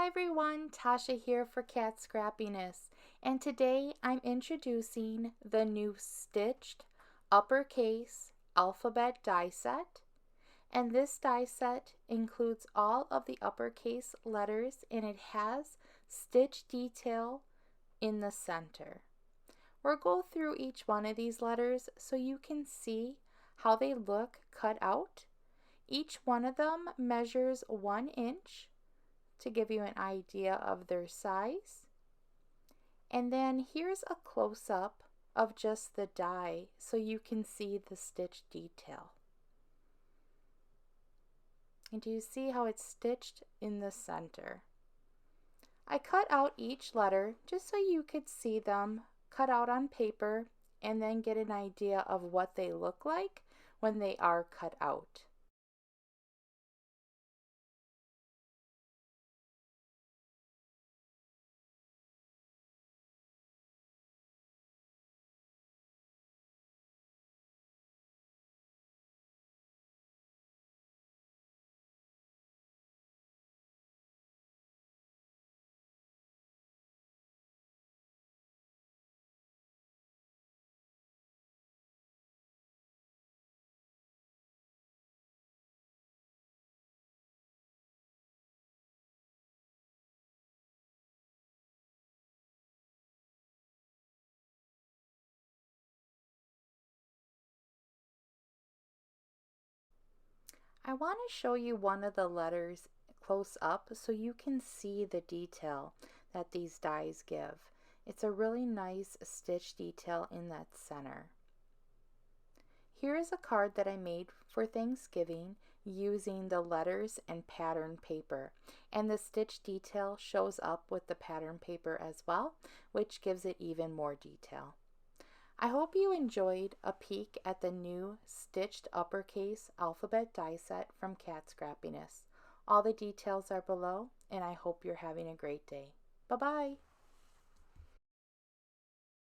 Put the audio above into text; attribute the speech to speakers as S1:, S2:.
S1: everyone, Tasha here for Cat Scrappiness, and today I'm introducing the new stitched uppercase alphabet die set. And this die set includes all of the uppercase letters and it has stitch detail in the center. We'll go through each one of these letters so you can see how they look cut out. Each one of them measures 1 inch to give you an idea of their size. And then here's a close-up of just the die so you can see the stitch detail. And do you see how it's stitched in the center? I cut out each letter just so you could see them cut out on paper and then get an idea of what they look like when they are cut out. I want to show you one of the letters close up so you can see the detail that these dies give. It's a really nice stitch detail in that center. Here is a card that I made for Thanksgiving using the letters and pattern paper, and the stitch detail shows up with the pattern paper as well, which gives it even more detail. I hope you enjoyed a peek at the new stitched uppercase alphabet die set from Cat Scrappiness. All the details are below, and I hope you're having a great day. Bye-bye.